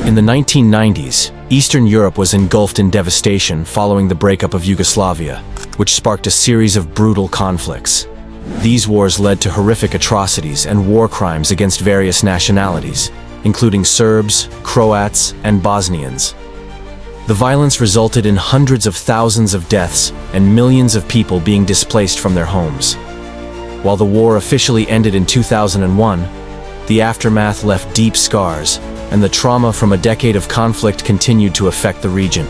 In the 1990s, Eastern Europe was engulfed in devastation following the breakup of Yugoslavia, which sparked a series of brutal conflicts. These wars led to horrific atrocities and war crimes against various nationalities, including Serbs, Croats, and Bosnians. The violence resulted in hundreds of thousands of deaths and millions of people being displaced from their homes. While the war officially ended in 2001, the aftermath left deep scars, and the trauma from a decade of conflict continued to affect the region.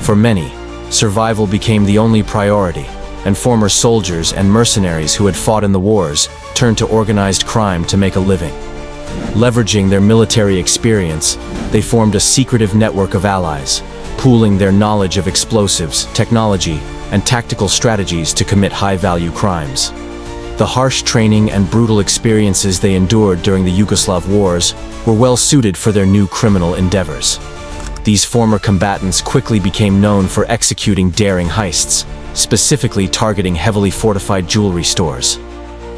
For many, survival became the only priority, and former soldiers and mercenaries who had fought in the wars turned to organized crime to make a living. Leveraging their military experience, they formed a secretive network of allies, pooling their knowledge of explosives, technology, and tactical strategies to commit high-value crimes. The harsh training and brutal experiences they endured during the Yugoslav wars were well suited for their new criminal endeavors. These former combatants quickly became known for executing daring heists, specifically targeting heavily fortified jewelry stores.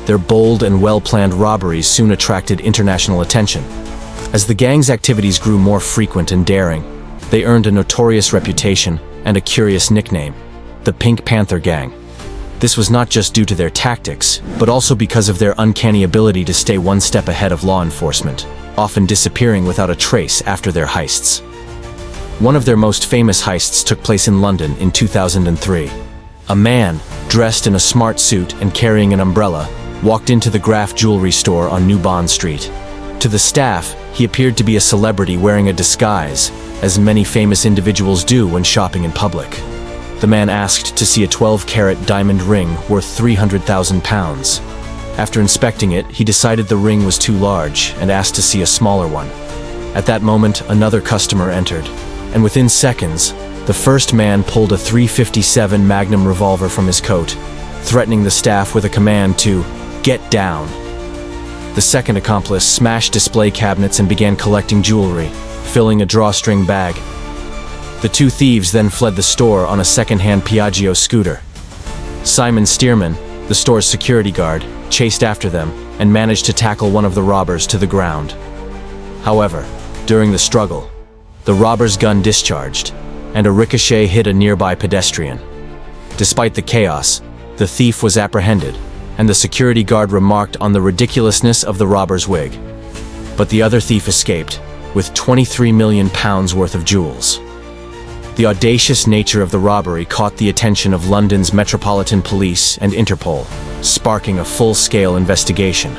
Their bold and well-planned robberies soon attracted international attention. As the gang's activities grew more frequent and daring, they earned a notorious reputation and a curious nickname, the Pink Panther Gang. This was not just due to their tactics, but also because of their uncanny ability to stay one step ahead of law enforcement, often disappearing without a trace after their heists. One of their most famous heists took place in London in 2003. A man, dressed in a smart suit and carrying an umbrella, walked into the Graf jewelry store on New Bond Street. To the staff, he appeared to be a celebrity wearing a disguise, as many famous individuals do when shopping in public. The man asked to see a 12-carat diamond ring worth £300,000. After inspecting it, he decided the ring was too large and asked to see a smaller one. At that moment, another customer entered, and within seconds, the first man pulled a .357 Magnum revolver from his coat, threatening the staff with a command to "get down." The second accomplice smashed display cabinets and began collecting jewelry, filling a drawstring bag. The two thieves then fled the store on a second-hand Piaggio scooter. Simon Stearman, the store's security guard, chased after them and managed to tackle one of the robbers to the ground. However, during the struggle, the robber's gun discharged, and a ricochet hit a nearby pedestrian. Despite the chaos, the thief was apprehended, and the security guard remarked on the ridiculousness of the robber's wig. But the other thief escaped, with £23 million worth of jewels. The audacious nature of the robbery caught the attention of London's Metropolitan Police and Interpol, sparking a full-scale investigation.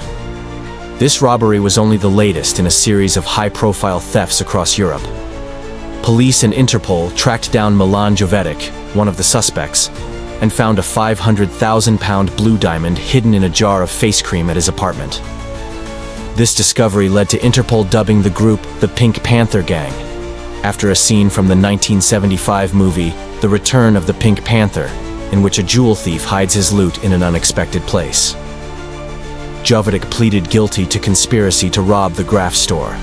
This robbery was only the latest in a series of high-profile thefts across Europe. Police and Interpol tracked down Milan Jovetic, one of the suspects, and found a £500,000 blue diamond hidden in a jar of face cream at his apartment. This discovery led to Interpol dubbing the group the Pink Panther Gang, after a scene from the 1975 movie The Return of the Pink Panther, in which a jewel thief hides his loot in an unexpected place. Jovetic pleaded guilty to conspiracy to rob the Graf store,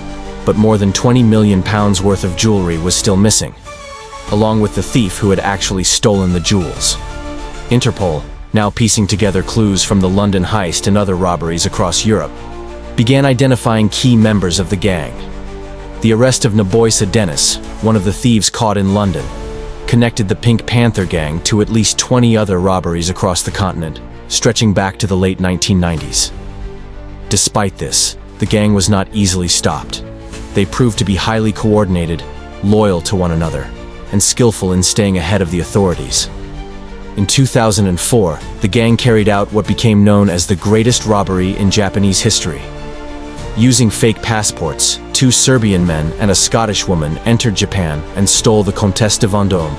but more than £20 million worth of jewelry was still missing, along with the thief who had actually stolen the jewels. Interpol, now piecing together clues from the London heist and other robberies across Europe, began identifying key members of the gang. The arrest of Notorious Dennis, one of the thieves caught in London, connected the Pink Panther Gang to at least 20 other robberies across the continent, stretching back to the late 1990s. Despite this, the gang was not easily stopped. They proved to be highly coordinated, loyal to one another, and skillful in staying ahead of the authorities. In 2004, the gang carried out what became known as the greatest robbery in Japanese history. Using fake passports, two Serbian men and a Scottish woman entered Japan and stole the Comtesse de Vendôme,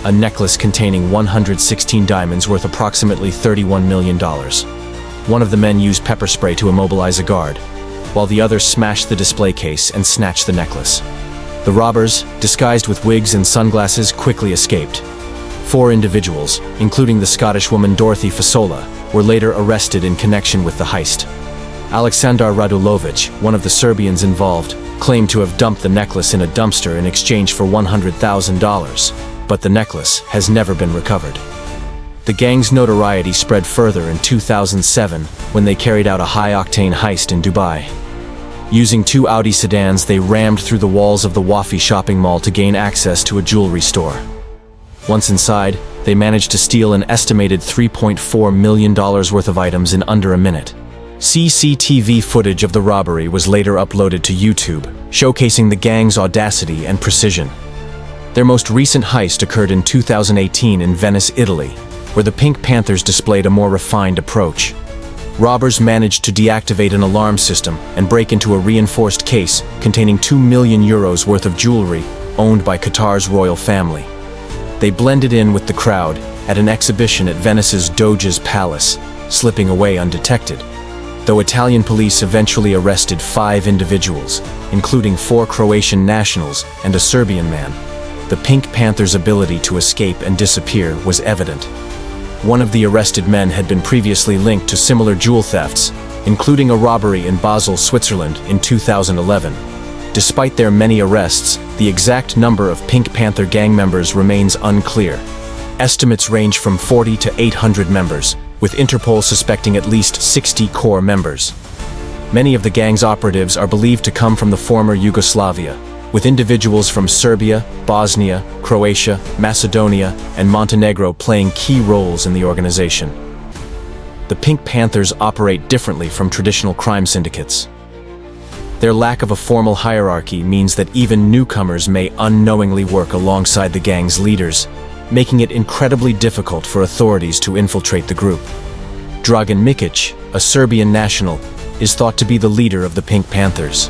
a necklace containing 116 diamonds worth approximately $31 million. One of the men used pepper spray to immobilize a guard, while the other smashed the display case and snatched the necklace. The robbers, disguised with wigs and sunglasses, quickly escaped. 4 individuals, including the Scottish woman Dorothy Fasola, were later arrested in connection with the heist. Aleksandar Radulovic, one of the Serbians involved, claimed to have dumped the necklace in a dumpster in exchange for $100,000, but the necklace has never been recovered. The gang's notoriety spread further in 2007 when they carried out a high-octane heist in Dubai. Using two Audi sedans, they rammed through the walls of the Wafi shopping mall to gain access to a jewelry store. Once inside, they managed to steal an estimated $3.4 million worth of items in under a minute. CCTV footage of the robbery was later uploaded to YouTube, showcasing the gang's audacity and precision. Their most recent heist occurred in 2018 in Venice, Italy, where the Pink Panthers displayed a more refined approach. Robbers managed to deactivate an alarm system and break into a reinforced case containing €2 million worth of jewelry owned by Qatar's royal family. They blended in with the crowd at an exhibition at Venice's Doge's Palace, slipping away undetected. Though Italian police eventually arrested 5 individuals, including 4 Croatian nationals and a Serbian man, the Pink Panthers' ability to escape and disappear was evident. One of the arrested men had been previously linked to similar jewel thefts, including a robbery in Basel, Switzerland in 2011. Despite their many arrests, the exact number of Pink Panther gang members remains unclear. Estimates range from 40 to 800 members, with Interpol suspecting at least 60 core members. Many of the gang's operatives are believed to come from the former Yugoslavia, with individuals from Serbia, Bosnia, Croatia, Macedonia, and Montenegro playing key roles in the organization. The Pink Panthers operate differently from traditional crime syndicates. Their lack of a formal hierarchy means that even newcomers may unknowingly work alongside the gang's leaders, making it incredibly difficult for authorities to infiltrate the group. Dragan Mikic, a Serbian national, is thought to be the leader of the Pink Panthers.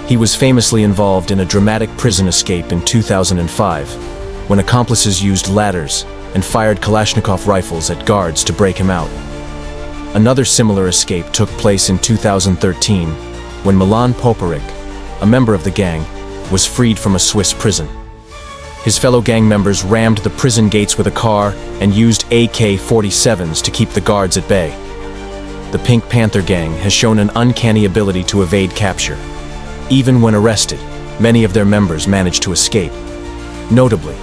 He was famously involved in a dramatic prison escape in 2005, when accomplices used ladders and fired Kalashnikov rifles at guards to break him out. Another similar escape took place in 2013, when Milan Poparic, a member of the gang, was freed from a Swiss prison. His fellow gang members rammed the prison gates with a car and used AK-47s to keep the guards at bay. The Pink Panther Gang has shown an uncanny ability to evade capture. Even when arrested, many of their members managed to escape. Notably,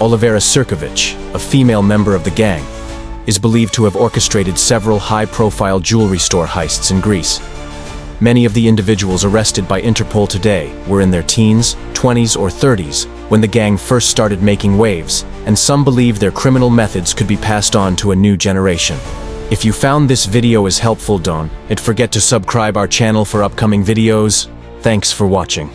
Olivera Sirkovic, a female member of the gang, is believed to have orchestrated several high-profile jewelry store heists in Greece. Many of the individuals arrested by Interpol today were in their teens, 20s, or 30s when the gang first started making waves, and some believe their criminal methods could be passed on to a new generation. If you found this video as helpful, don't forget to subscribe our channel for upcoming videos. Thanks for watching.